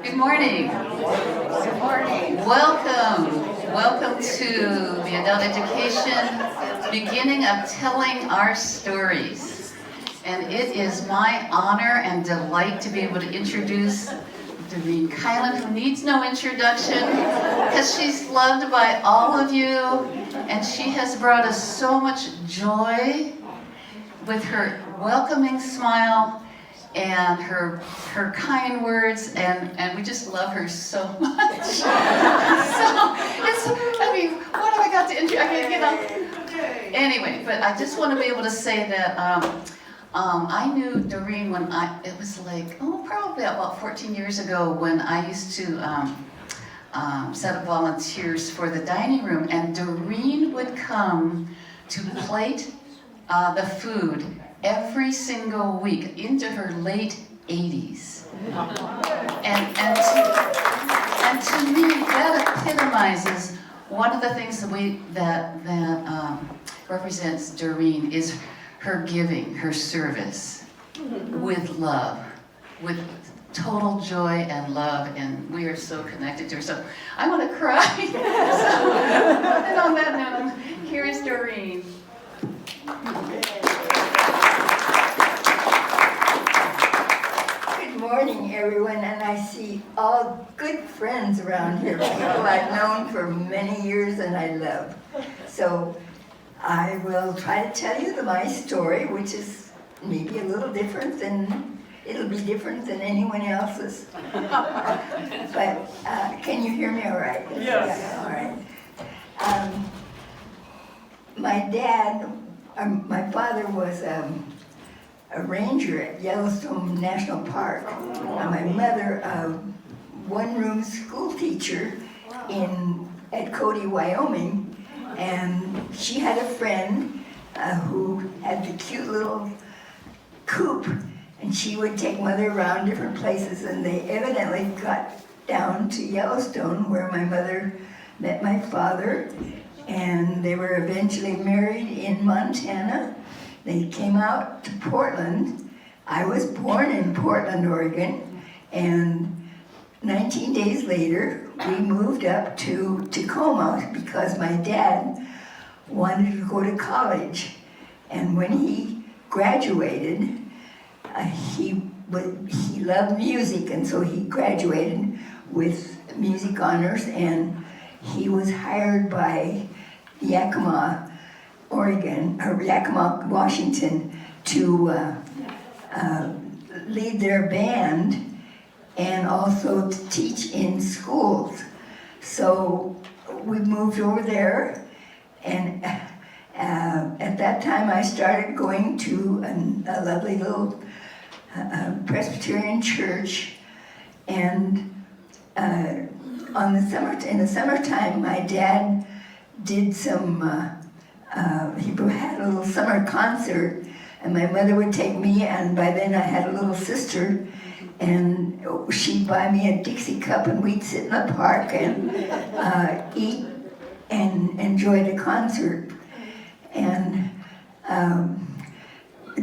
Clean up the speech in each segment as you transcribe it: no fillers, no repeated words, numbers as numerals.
Good morning. Good morning. Welcome to the Adult Education beginning of telling our stories. And it is my honor and delight to be able to introduce Doreen Kilen, who needs no introduction because she's loved by all of you, and she has brought us so much joy with her welcoming smile and her kind words, and we just love her so much. What have I got to introduce? Anyway, but I just want to be able to say that I knew Doreen when it was like, probably about 14 years ago when I used to set up volunteers for the dining room, and Doreen would come to plate the food every single week into her late 80s. And to me, that epitomizes one of the things that represents Doreen is her giving, her service with love, with total joy and love, and we are so connected to her. So I want to cry. And on that note, here is Doreen. Good morning, everyone, and I see all good friends around here, people I've known for many years and I love. So I will try to tell you my story, which is maybe a little different than, it'll be different than anyone else's. But can you hear me all right? Yes. Yeah, all right. My father was a ranger at Yellowstone National Park. My mother, a one-room school teacher at Cody, Wyoming, and she had a friend who had the cute little coop, and she would take mother around different places, and they evidently got down to Yellowstone where my mother met my father, and they were eventually married in Montana. They came out to Portland. I was born in Portland, Oregon, and 19 days later, we moved up to Tacoma because my dad wanted to go to college. And when he graduated, he loved music, and so he graduated with music honors, and he was hired by Yakima, Oregon, or Yakima, Washington, to lead their band and also to teach in schools. So we moved over there, and at that time I started going to a lovely little Presbyterian church, and in the summertime my dad did some, he had a little summer concert, and my mother would take me, and by then I had a little sister, and she'd buy me a Dixie cup, and we'd sit in the park and eat and enjoy the concert. And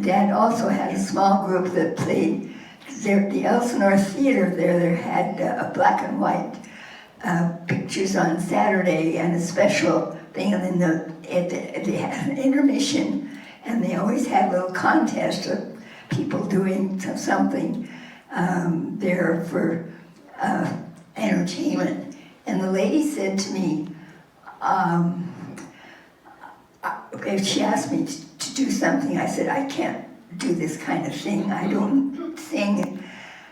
Dad also had a small group that played the Elsinore Theater there had a black and white pictures on Saturday and a special thing, and then they had an intermission, and they always had a little contest of people doing something there for entertainment. And the lady said to me, if she asked me to do something, I said, I can't do this kind of thing. I don't sing.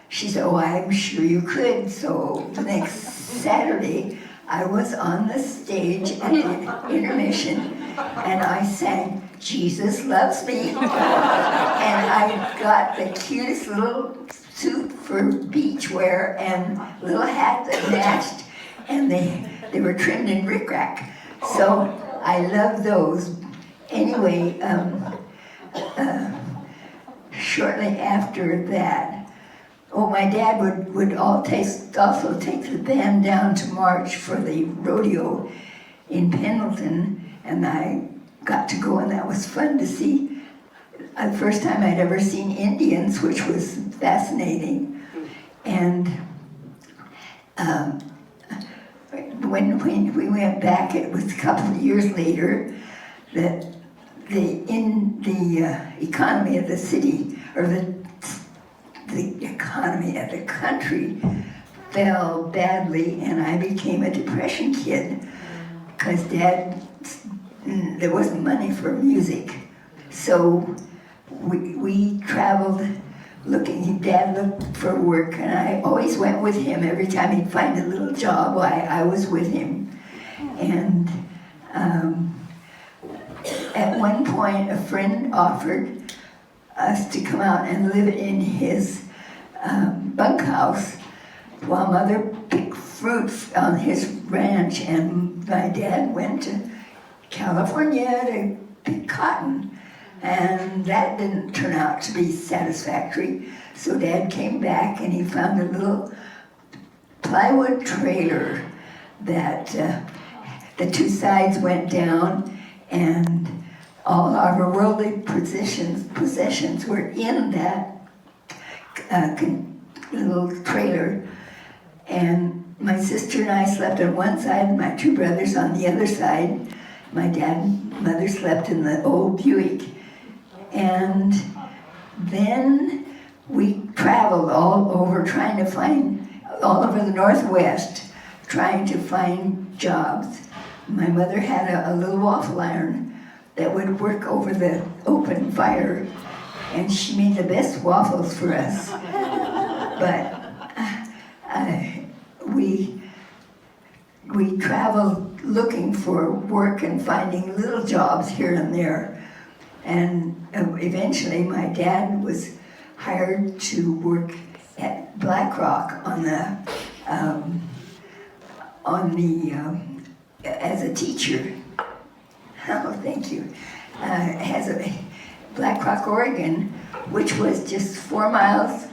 She said, I'm sure you could. So the next Saturday, I was on the stage at the intermission, and I sang, Jesus Loves Me. And I got the cutest little suit for beach wear and little hat that matched, and they were trimmed in rickrack. So I love those. Anyway, shortly after that, my dad would also take the band down to march for the rodeo in Pendleton, and I got to go, and that was fun to see. The first time I'd ever seen Indians, which was fascinating. And when we went back, it was a couple of years later that the economy of the city, or the economy of the country, fell badly, and I became a depression kid because there wasn't money for music. So we traveled looking. Dad looked for work, and I always went with him. Every time he'd find a little job, I was with him. And at one point, a friend offered us to come out and live in his bunkhouse while Mother picked fruit on his ranch, and my dad went to California to pick cotton. And that didn't turn out to be satisfactory. So Dad came back and he found a little plywood trailer that the two sides went down, and all of our worldly possessions were in that little trailer. And my sister and I slept on one side, and my two brothers on the other side. My dad and mother slept in the old Buick. And then we traveled all over all over the Northwest, trying to find jobs. My mother had a little waffle iron that would work over the open fire, and she made the best waffles for us. But we traveled looking for work and finding little jobs here and there. And eventually my dad was hired to work at BlackRock as a teacher. Oh, thank you. As a BlackRock, Oregon, which was just 4 miles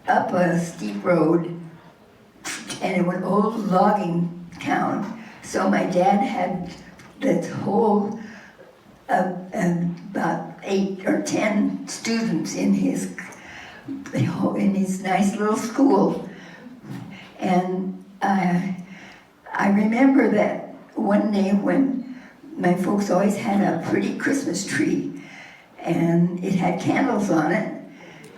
up a steep road, and it was an old logging town. So my dad had this whole about 8 or 10 students in his nice little school. And I remember that one day when my folks always had a pretty Christmas tree, and it had candles on it,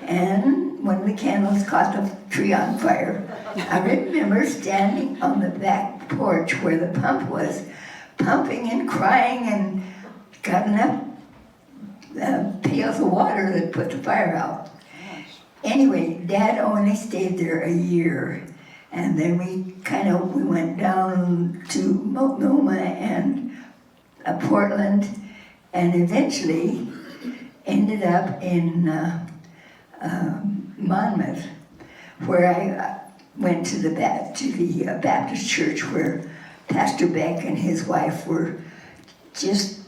and one of the candles caught the tree on fire. I remember standing on the back porch where the pump was, pumping and crying, and got enough pails of water that put the fire out. Anyway, Dad only stayed there a year, and then we went down to Multnomah and Portland, and eventually ended up in Monmouth, where I went to the Baptist church, where Pastor Beck and his wife were just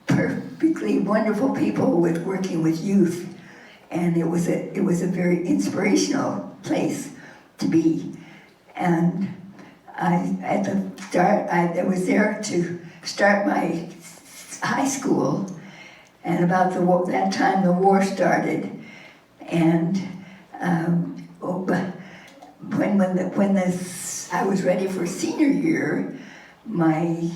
perfectly wonderful people working with youth, and it was a very inspirational place to be. And I was there to start my high school, and about that time the war started, and when I was ready for senior year, my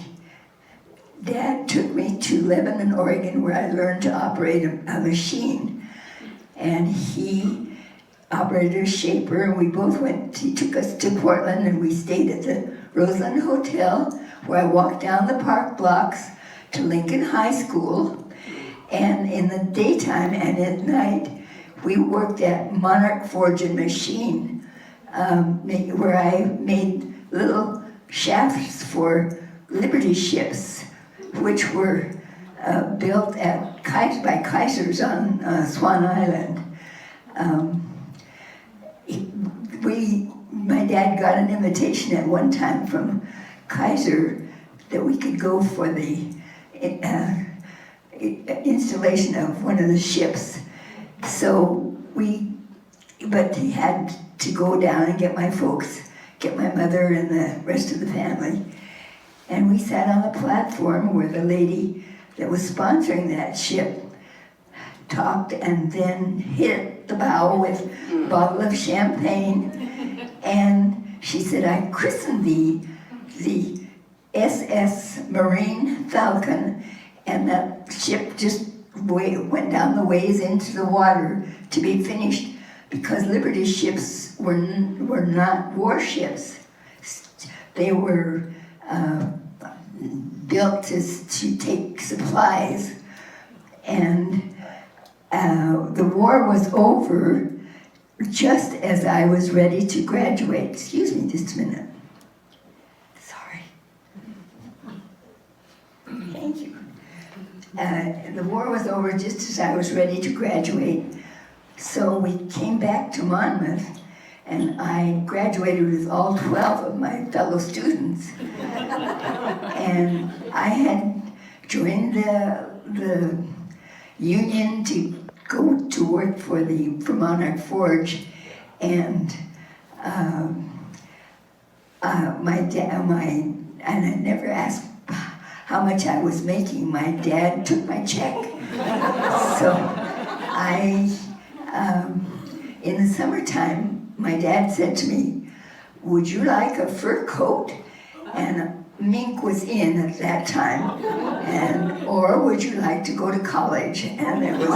Dad took me to Lebanon, Oregon, where I learned to operate a machine. And he operated a shaper, and we both he took us to Portland, and we stayed at the Roseland Hotel, where I walked down the park blocks to Lincoln High School. And in the daytime and at night, we worked at Monarch Forge and Machine, where I made little shafts for Liberty ships, which were built by Kaisers on Swan Island. My dad got an invitation at one time from Kaiser that we could go for the installation of one of the ships. But he had to go down and get my mother and the rest of the family. And we sat on the platform where the lady that was sponsoring that ship talked, and then hit the bow with a bottle of champagne. And she said, I christened the SS Marine Falcon, and that ship just went down the ways into the water to be finished because Liberty ships were not warships. They were built to take supplies, and the war was over just as I was ready to graduate. Excuse me just a minute. Sorry. Thank you. The war was over just as I was ready to graduate. So we came back to Monmouth, and I graduated with all 12 of my fellow students. And I had joined the union to go to work for Monarch Forge, and and I never asked how much I was making. My dad took my check. So in the summertime, my dad said to me, would you like a fur coat? And mink was in at that time, or would you like to go to college? And there was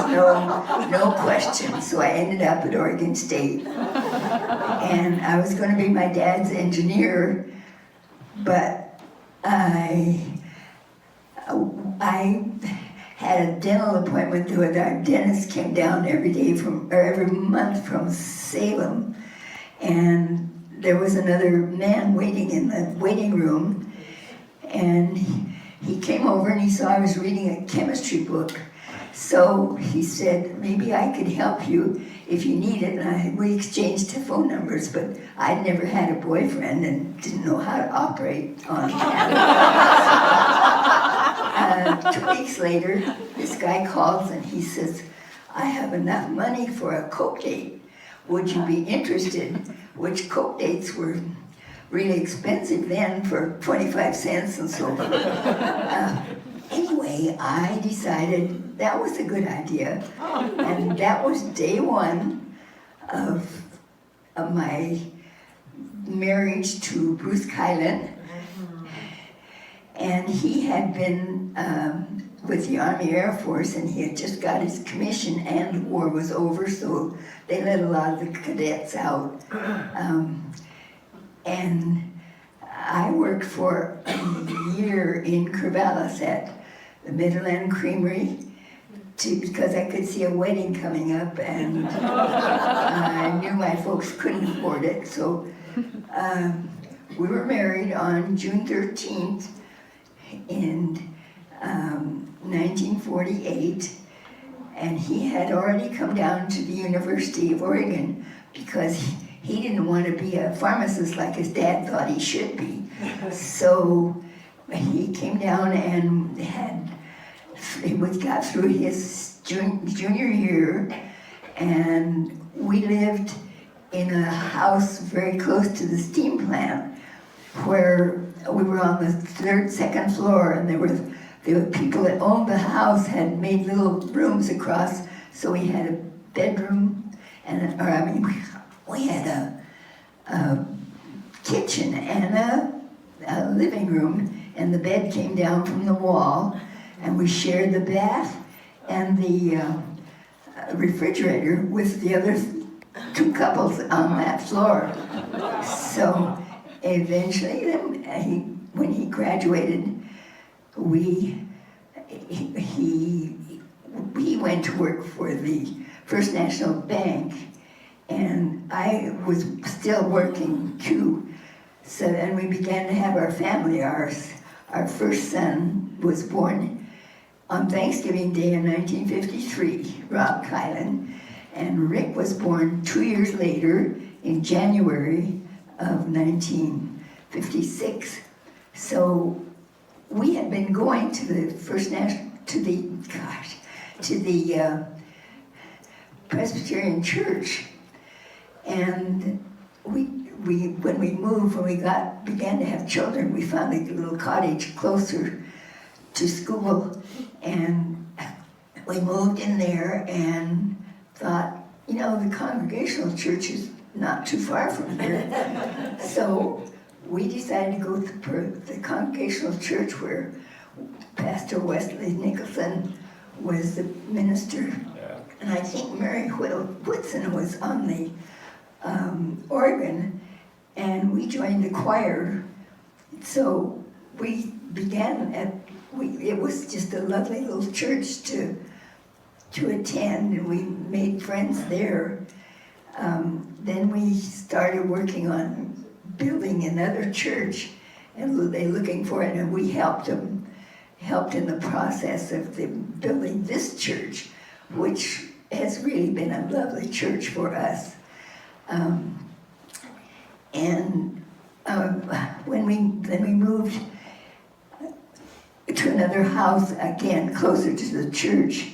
no question, so I ended up at Oregon State. And I was going to be my dad's engineer, but I had a dental appointment with our dentist. Came down every month from Salem, and there was another man waiting in the waiting room, and he came over and he saw I was reading a chemistry book. So he said, maybe I could help you if you need it. And we exchanged phone numbers, but I'd never had a boyfriend and didn't know how to operate on that. 2 weeks later, this guy calls and he says, I have enough money for a Coke date. Would you be interested? Which Coke dates were really expensive then for 25 cents and so forth. Anyway, I decided that was a good idea. And that was day one of my marriage to Bruce Kilen. And he had been with the Army Air Force, and he had just got his commission and the war was over, so they let a lot of the cadets out. And I worked for a year in Corvallis at the Midland Creamery because I could see a wedding coming up, and I knew my folks couldn't afford it. So we were married on June 13th in 1948, and he had already come down to the University of Oregon because he didn't want to be a pharmacist like his dad thought he should be. So he came down and got through his junior year, and we lived in a house very close to the steam plant, where we were on the second floor, and there were people that owned the house had made little rooms across, so we had a bedroom, we had a kitchen and a living room, and the bed came down from the wall, and we shared the bath and the refrigerator with the other two couples on that floor. So eventually, when he graduated, he went to work for the First National Bank, and I was still working too. So then we began to have our family. Our first son was born on Thanksgiving Day in 1953, Rob Kilen, and Rick was born 2 years later in January of 1956. So we had been going to the Presbyterian Church, and when we moved, when we began to have children, we found a little cottage closer to school, and we moved in there and thought, the Congregational church is not too far from here. So we decided to go to the Congregational Church where Pastor Wesley Nicholson was the minister. Yeah. And I think Mary Whitson was on the organ, and we joined the choir. So we began it was just a lovely little church to attend, and we made friends there. Then we started working on building another church, and they looking for it, and we helped in the process of building this church, which has really been a lovely church for us. When we moved to another house, again, closer to the church,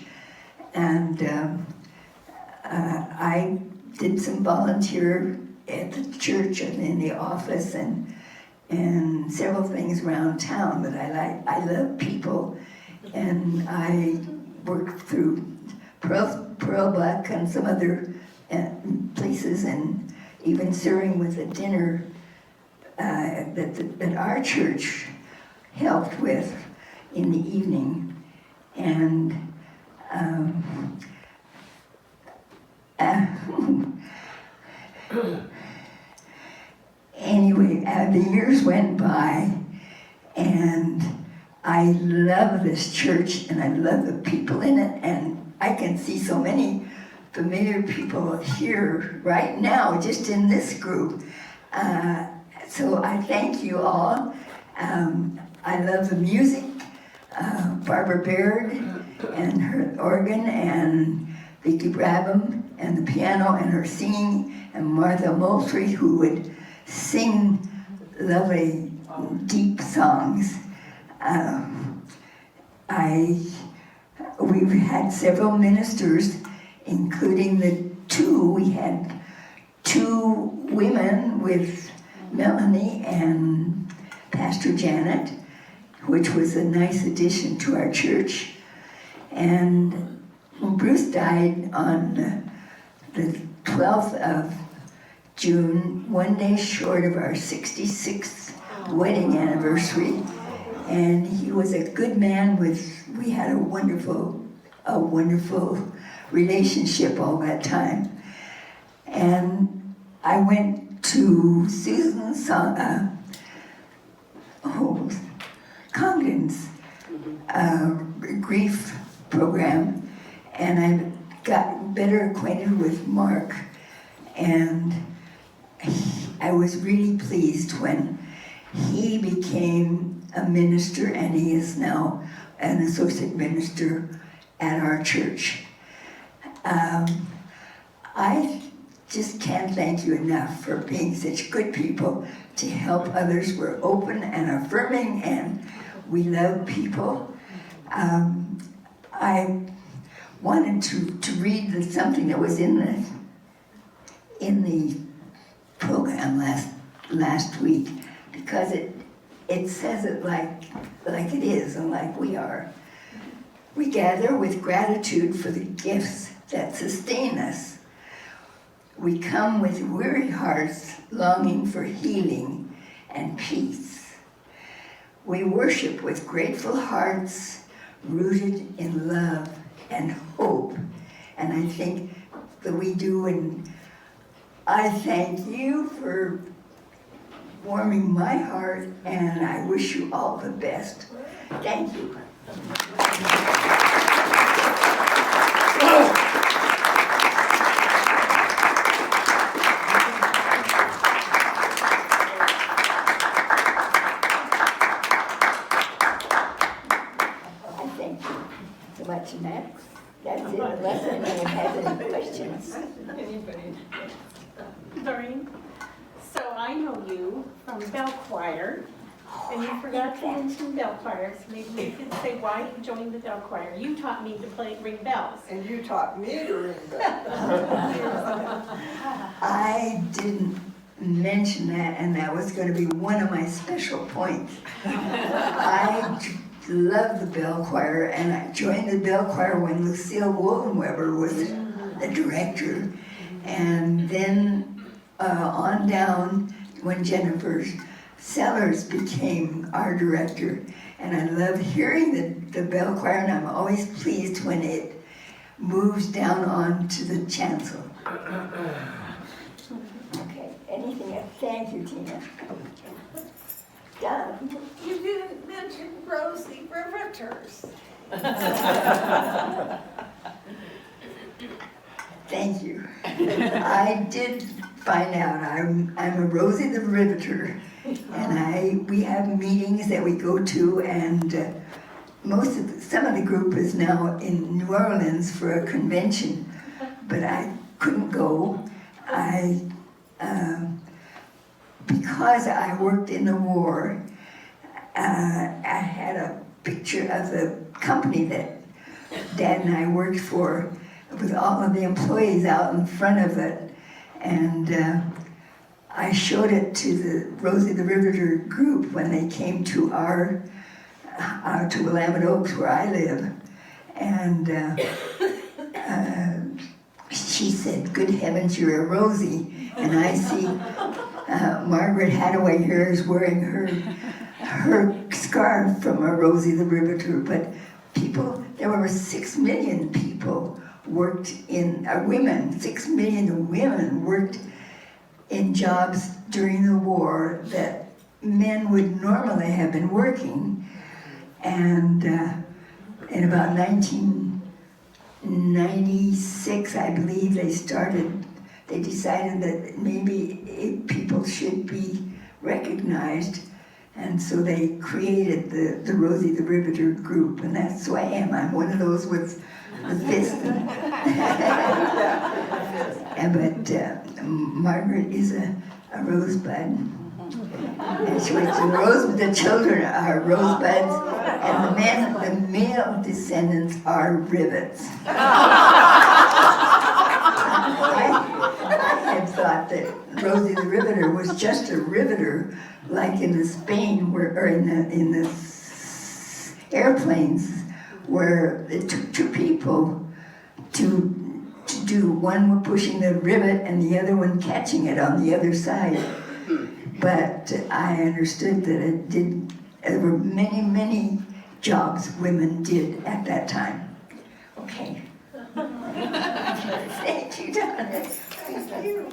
and I did some volunteer at the church and in the office and several things around town that I like. I love people, and I worked through Pearlbuck and some other places, and even serving with a dinner that our church helped with in the evening. And anyway, the years went by, and I love this church, and I love the people in it, and I can see so many familiar people here right now, just in this group. So I thank you all. I love the music. Barbara Baird and her organ, and Vicki Brabham and the piano and her singing, and Martha Moultrie, who would sing lovely, deep songs. We've had several ministers, including we had two women with Melanie and Pastor Janet, which was a nice addition to our church. And Bruce died on the 12th of June, one day short of our 66th wedding anniversary. And he was a good man we had a wonderful relationship all that time. And I went to Susan's Congdon's grief program, and I got better acquainted with Mark, and I was really pleased when he became a minister, and he is now an associate minister at our church. I just can't thank you enough for being such good people to help others. We're open and affirming, and we love people. I wanted to read something that was in the program last week, because it says it like it is and like we are. We gather with gratitude for the gifts that sustain us. We come with weary hearts longing for healing and peace. We worship with grateful hearts rooted in love and hope. And I think that we do, and I thank you for warming my heart, and I wish you all the best. Thank you. Much, and that's it, unless anyone has any questions. Anybody? Doreen, so I know you from bell choir, and you forgot to mention bell choir, so maybe you could say why you joined the bell choir. You taught me to ring bells. And you taught me to ring bells. I didn't mention that, and that was going to be one of my special points. I love the bell choir, and I joined the bell choir when Lucille Wollenweber was the director, and then on down when Jennifer Sellers became our director. And I love hearing the bell choir, and I'm always pleased when it moves down on to the chancel. Okay, anything else? Thank you, Tina. Done. You didn't mention Rosie Riveters. Thank you. I did find out I'm a Rosie the Riveter, and we have meetings that we go to, and some of the group is now in New Orleans for a convention, but I couldn't go. Because I worked in the war, I had a picture of the company that Dad and I worked for with all of the employees out in front of it. And I showed it to the Rosie the Riveter group when they came to to Willamette Oaks, where I live. And she said, "Good heavens, you're a Rosie." And I see Margaret Hadaway here is wearing her scarf from a Rosie the Riveter. But there were 6 million people worked in, 6 million women worked in jobs during the war that men would normally have been working. And in about 1996, I believe, they decided that maybe people should be recognized, and so they created the Rosie the Riveter group, and that's who I am. I'm one of those with the fist. But Margaret is a rosebud, and she was the children are rosebuds, and the male descendants are rivets. I had thought that Rosie the Riveter was just a riveter, like in the Spain, or in the airplanes, where it took 2 people to do, one pushing the rivet and the other one catching it on the other side. But I understood that there were many, many jobs women did at that time. Okay. Thank you, Donna. Thank you.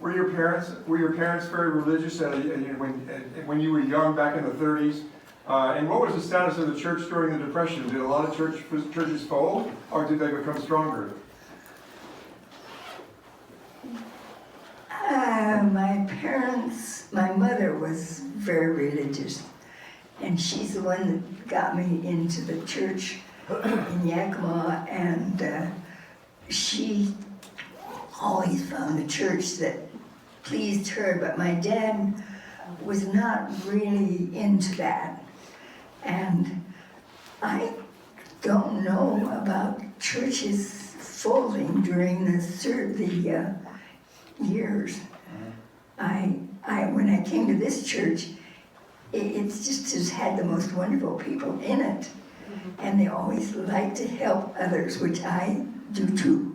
Were your parents very religious when you were young back in the 30s? And what was the status of the church during the Depression? Did a lot of churches fold, or did they become stronger? My mother was very religious, and she's the one that got me into the church in Yakima, and she always found a church that pleased her, but my dad was not really into that. And I don't know about churches folding during the years. When I came to this church, it's just has had the most wonderful people in it, and they always like to help others, which I do too.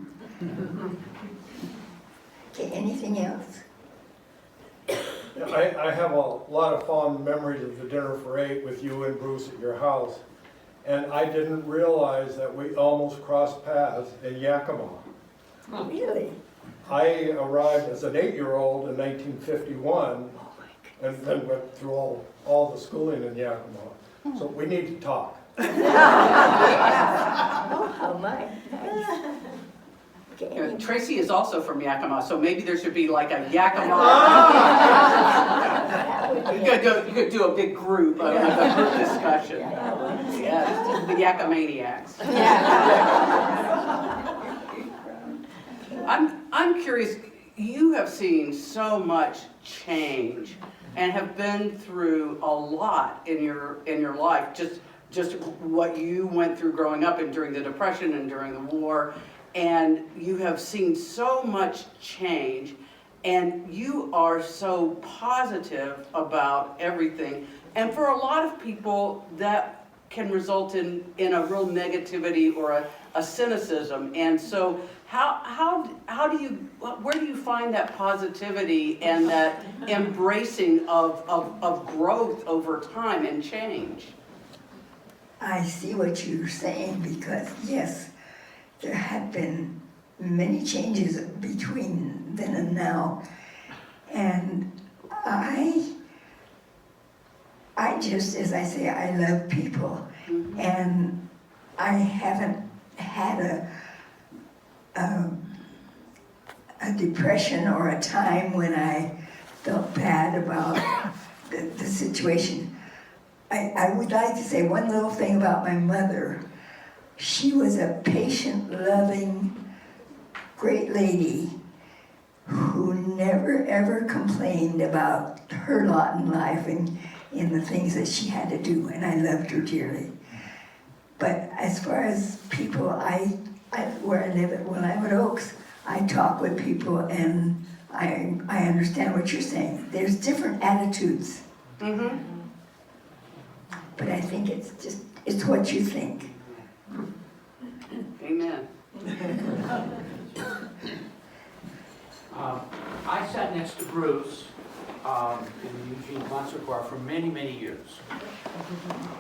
Okay, anything else? I have a lot of fond memories of the dinner for 8 with you and Bruce at your house, and I didn't realize that we almost crossed paths in Yakima. Oh, really? I arrived as an 8-year-old in 1951, and then went through all the schooling in Yakima. So we need to talk. Oh, how nice. Okay, Tracy is also from Yakima, so maybe there should be like a Yakima. You could do a big group, a group discussion. Yes, the Yakamaniacs. I'm curious, you have seen so much change and have been through a lot in your life, just what you went through growing up and during the Depression and during the war, and you have seen so much change, and you are so positive about everything, and for a lot of people that can result in a real negativity or a cynicism. And so how do you, where do you find that positivity and that embracing of growth over time and change? I see what you're saying because, yes, there have been many changes between then and now. And I just, as I say, I love people. Mm-hmm. And I haven't had a depression or a time when I felt bad about the situation. I would like to say one little thing about my mother. She was a patient, loving, great lady who never ever complained about her lot in life and in the things that she had to do, and I loved her dearly. But as far as people, where I live at Willamette Oaks, I talk with people and I understand what you're saying. There's different attitudes. Mm-hmm. But I think it's what you think. Amen. I sat next to Bruce in the Eugene Concert Bar for many, many years,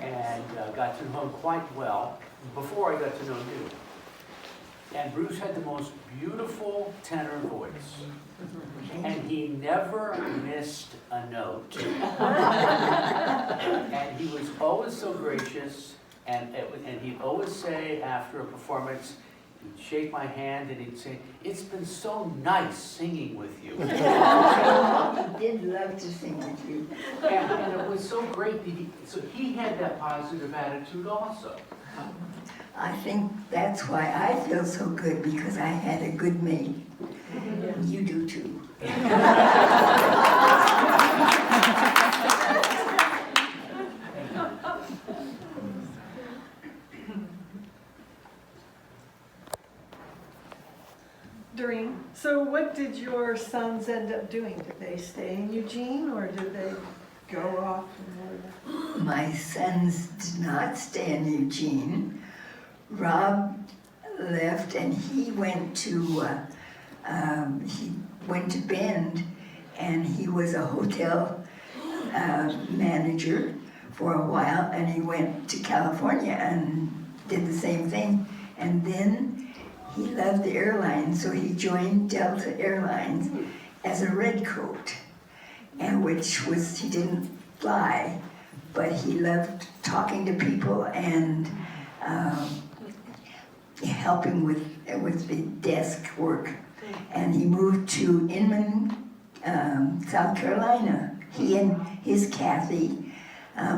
and got to know him quite well before I got to know you. And Bruce had the most beautiful tenor voice, and he never missed a note. And he was always so gracious, and he'd always say after a performance, he'd shake my hand and he'd say, "It's been so nice singing with you." He did love to sing with you. And it was so great that he had that positive attitude also. I think that's why I feel so good, because I had a good mate. You do too. Doreen, so what did your sons end up doing? Did they stay in Eugene or did they go off? My sons did not stay in Eugene. Rob left and he went to Bend, and he was a hotel manager for a while, and he went to California and did the same thing. And then he loved the airlines, so he joined Delta Airlines as a redcoat, and he didn't fly, but he loved talking to people and helping with the desk work. And he moved to Inman, South Carolina. He and his Kathy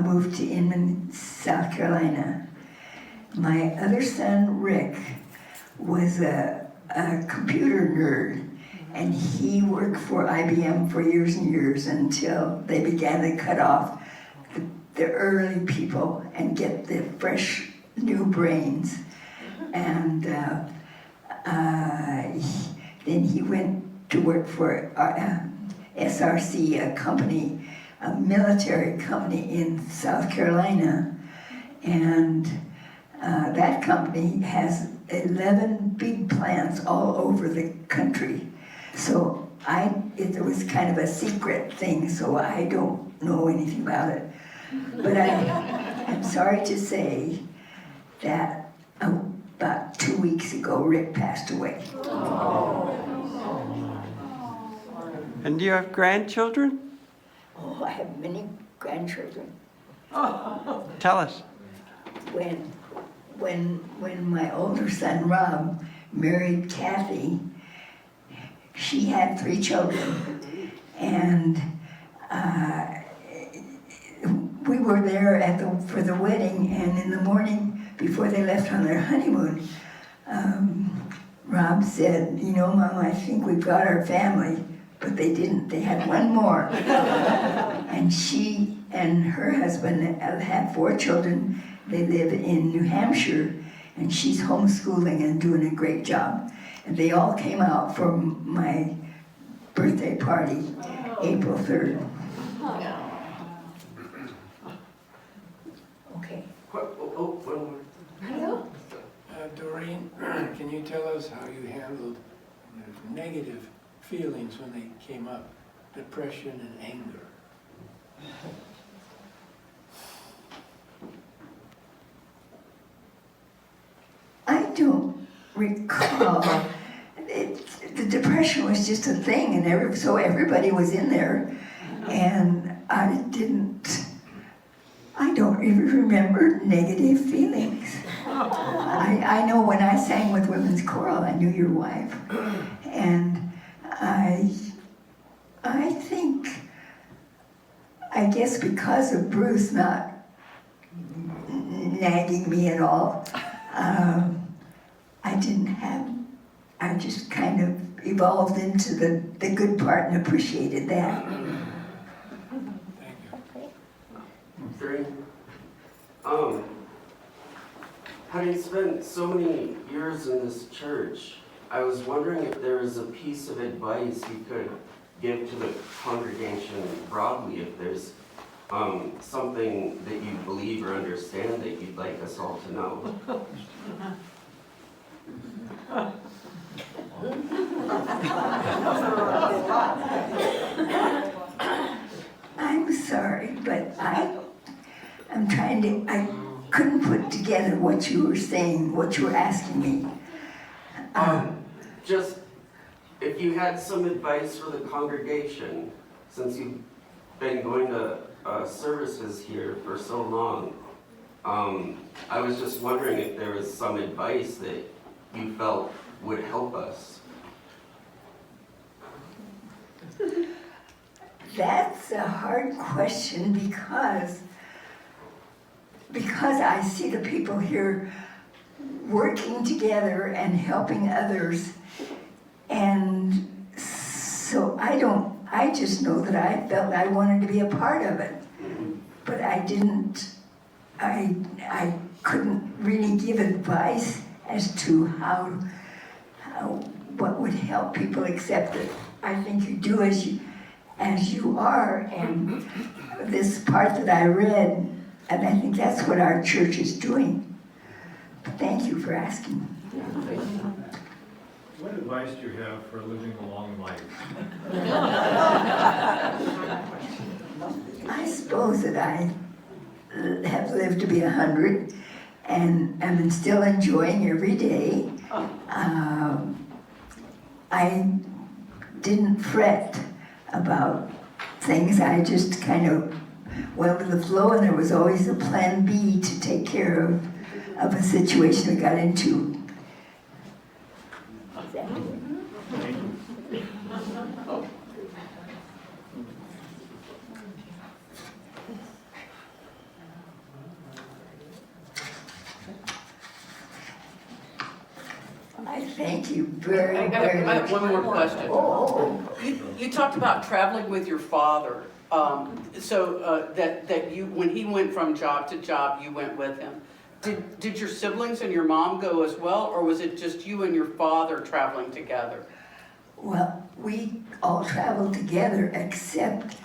moved to Inman, South Carolina. My other son, Rick, was a computer nerd, and he worked for IBM for years and years until they began to cut off the early people and get the fresh new brains. And then he went to work for SRC, a company, a military company in South Carolina. And that company has 11 big plants all over the country. So it was kind of a secret thing, so I don't know anything about it. But I'm sorry to say that about 2 weeks ago, Rick passed away. And do you have grandchildren? Oh, I have many grandchildren. Tell us. When my older son, Rob, married Kathy, she had 3 children. And we were there for the wedding, and in the morning, before they left on their honeymoon, Rob said, "You know, Mom, I think we've got our family." But they didn't. They had one more. And she and her husband have 4 children. They live in New Hampshire, and she's homeschooling and doing a great job. And they all came out for my birthday party, April 3rd. Okay. Well, Hello? Doreen, can you tell us how you handled the negative feelings when they came up? Depression and anger. I don't recall. The depression was just a thing, and so everybody was in there, and I don't even remember negative feelings. I know when I sang with women's choral, I knew your wife, and I guess because of Bruce not nagging me at all, I just kind of evolved into the good part and appreciated that. Thank you. Doreen, having spent so many years in this church, I was wondering if there was a piece of advice you could give to the congregation broadly, if there's something that you believe or understand that you'd like us all to know. I'm sorry, but I couldn't put together what you were saying, what you were asking me. Just, if you had some advice for the congregation, since you've been going to services here for so long, I was just wondering if there was some advice that you felt would help us. That's a hard question because I see the people here working together and helping others, and so I just know that I felt I wanted to be a part of it, but I couldn't really give advice as to what would help people accept it. I think you do as you are, and this part that I read, and I think that's what our church is doing. But thank you for asking. What advice do you have for living a long life? I suppose that I have lived to be 100, and I'm still enjoying every day. I didn't fret about things. I just kind of went with the flow, and there was always a plan B to take care of a situation we got into. I thank you very, I very much. have one more question. You talked about traveling with your father, that you, when he went from job to job, you went with him. Did your siblings and your mom go as well, or was it just you and your father traveling together? Well, we all traveled together, except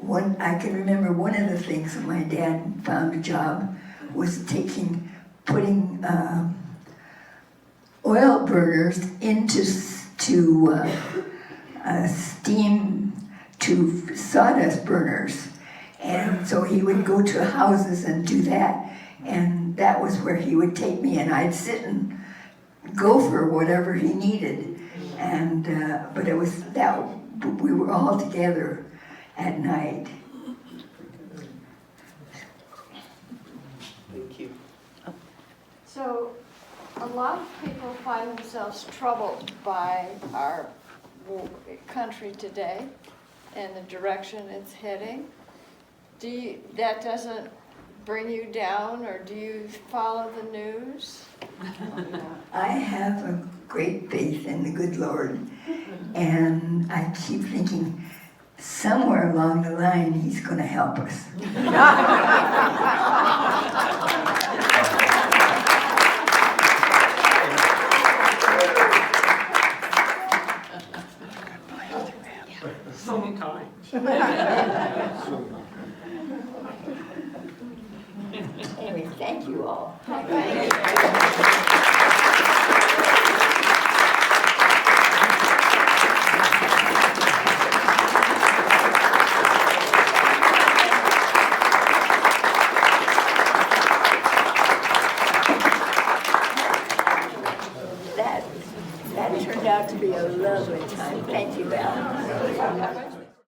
I can remember one of the things that my dad found a job was putting oil burners into steam to sawdust burners. And so he would go to houses and do that. And that was where he would take me, and I'd sit and go for whatever he needed. And but it was that we were all together at night. Thank you. So a lot of people find themselves troubled by our country today and the direction it's heading. That doesn't bring you down, or do you follow the news? I have a great faith in the good Lord, and I keep thinking somewhere along the line He's going to help us. Sometimes. Anyway, thank you all. Thank you. That turned out to be a lovely time. Thank you, Val.